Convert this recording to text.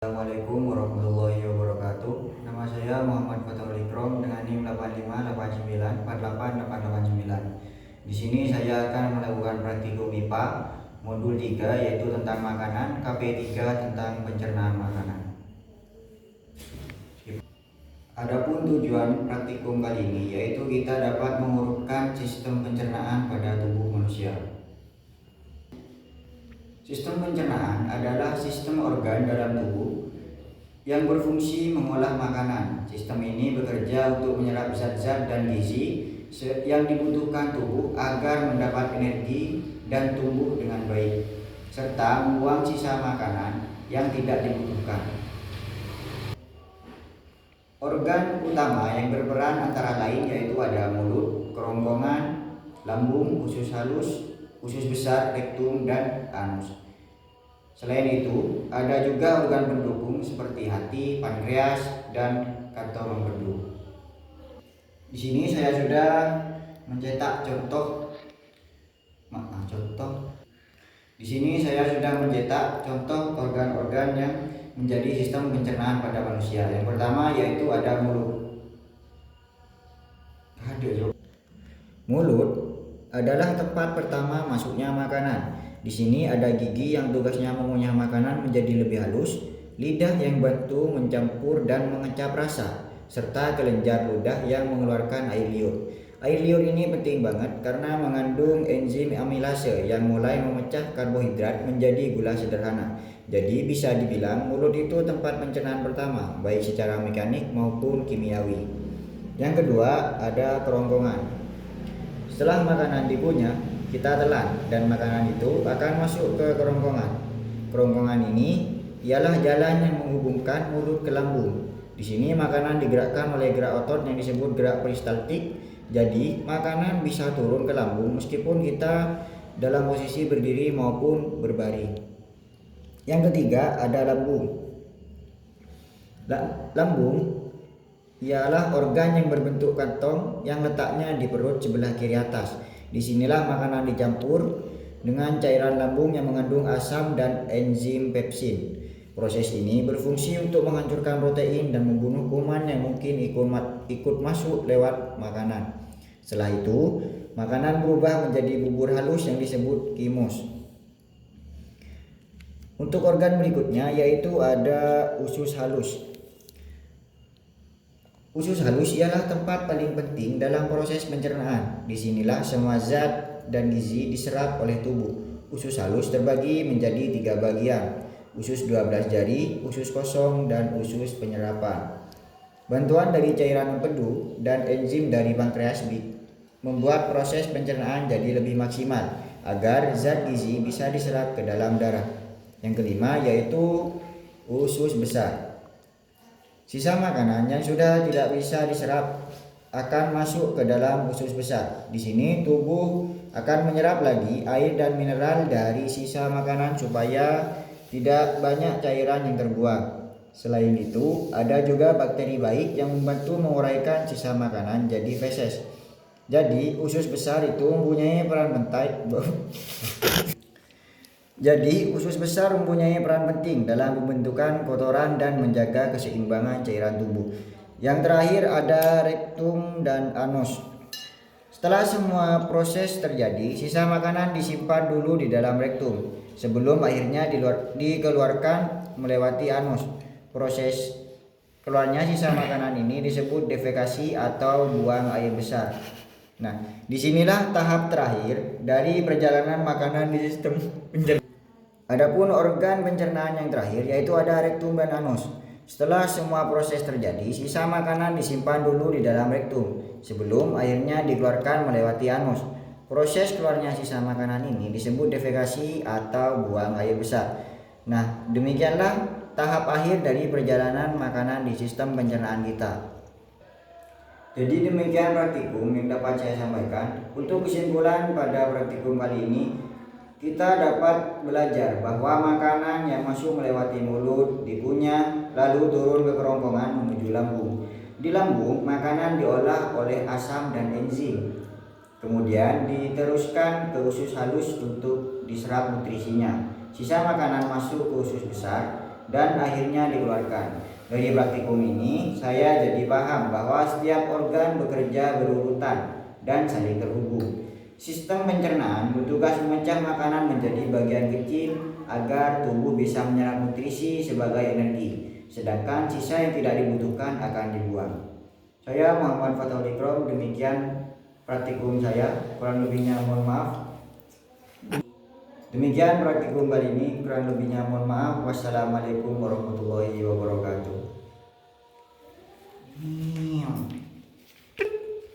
Assalamualaikum warahmatullahi wabarakatuh. Nama saya Muhammad Fathul Ikrom dengan NIM 8589488889. Di sini saya akan melakukan praktikum IPA modul 3 yaitu tentang makanan, KP3 tentang pencernaan makanan. Adapun tujuan praktikum kali ini yaitu kita dapat mengurutkan sistem pencernaan pada tubuh manusia. Sistem pencernaan adalah sistem organ dalam tubuh yang berfungsi mengolah makanan. Sistem ini bekerja untuk menyerap zat-zat dan gizi yang dibutuhkan tubuh agar mendapat energi dan tumbuh dengan baik, serta membuang sisa makanan yang tidak dibutuhkan. Organ utama yang berperan antara lain yaitu ada mulut, kerongkongan, lambung, usus halus, usus besar, rektum, dan anus. Selain itu, ada juga organ pendukung seperti hati, pankreas, dan kantong empedu. Di sini saya sudah mencetak contoh. Di sini saya sudah mencetak contoh organ-organ yang menjadi sistem pencernaan pada manusia. Yang pertama yaitu ada mulut. Mulut adalah tempat pertama masuknya makanan. Di sini ada gigi yang tugasnya mengunyah makanan menjadi lebih halus, lidah yang bantu mencampur dan mengecap rasa, serta kelenjar ludah yang mengeluarkan air liur. Air liur ini penting banget karena mengandung enzim amilase yang mulai memecah karbohidrat menjadi gula sederhana. Jadi bisa dibilang mulut itu tempat pencernaan pertama, baik secara mekanik maupun kimiawi. Yang kedua ada kerongkongan. Setelah makanan dikunyah, kita telan dan makanan itu akan masuk ke kerongkongan. Kerongkongan ini ialah jalan yang menghubungkan mulut ke lambung. Di sini makanan digerakkan oleh gerak otot yang disebut gerak peristaltik. Jadi makanan bisa turun ke lambung meskipun kita dalam posisi berdiri maupun berbaring. Yang ketiga ada lambung. Lambung ialah organ yang berbentuk kantong yang letaknya di perut sebelah kiri atas. Disinilah makanan dicampur dengan cairan lambung yang mengandung asam dan enzim pepsin. Proses ini berfungsi untuk menghancurkan protein dan membunuh kuman yang mungkin ikut masuk lewat makanan. Setelah itu, makanan berubah menjadi bubur halus yang disebut chymus. Untuk organ berikutnya yaitu ada usus halus. Usus halus ialah tempat paling penting dalam proses pencernaan. Disinilah semua zat dan gizi diserap oleh tubuh. Usus halus terbagi menjadi 3 bagian, usus 12 jari, usus kosong, dan usus penyerapan. Bantuan dari cairan empedu dan enzim dari pankreas membuat proses pencernaan jadi lebih maksimal agar zat gizi bisa diserap ke dalam darah. Yang kelima yaitu usus besar. Sisa makanan yang sudah tidak bisa diserap akan masuk ke dalam usus besar. Di sini tubuh akan menyerap lagi air dan mineral dari sisa makanan supaya tidak banyak cairan yang terbuang. Selain itu, ada juga bakteri baik yang membantu menguraikan sisa makanan jadi feses. Jadi, usus besar itu mempunyai peran penting dalam pembentukan kotoran dan menjaga keseimbangan cairan tubuh. Yang terakhir ada rektum dan anus. Setelah semua proses terjadi, sisa makanan disimpan dulu di dalam rektum sebelum akhirnya dikeluarkan melewati anus. Proses keluarnya sisa makanan ini disebut defekasi atau buang air besar. Nah, disinilah tahap terakhir dari perjalanan makanan di sistem pencernaan. Adapun organ pencernaan yang terakhir yaitu ada rektum dan anus. Setelah semua proses terjadi, sisa makanan disimpan dulu di dalam rektum sebelum akhirnya dikeluarkan melewati anus. Proses keluarnya sisa makanan ini disebut defekasi atau buang air besar. Nah, demikianlah tahap akhir dari perjalanan makanan di sistem pencernaan kita. Jadi demikian praktikum yang dapat saya sampaikan. Untuk kesimpulan pada praktikum kali ini, kita dapat belajar bahwa makanan yang masuk melewati mulut, dikunyah, lalu turun ke kerongkongan menuju lambung. Di lambung, makanan diolah oleh asam dan enzim. Kemudian diteruskan ke usus halus untuk diserap nutrisinya. Sisa makanan masuk ke usus besar dan akhirnya dikeluarkan. Dari praktikum ini saya jadi paham bahwa setiap organ bekerja berurutan dan saling terhubung. Sistem pencernaan bertugas memecah makanan menjadi bagian kecil agar tubuh bisa menyerap nutrisi sebagai energi, sedangkan sisa yang tidak dibutuhkan akan dibuang. Saya Muhammad Fathul Ikram, demikian praktikum saya, kurang lebihnya mohon maaf. Demikian praktikum kali ini, kurang lebihnya mohon maaf. Wassalamualaikum warahmatullahi wabarakatuh.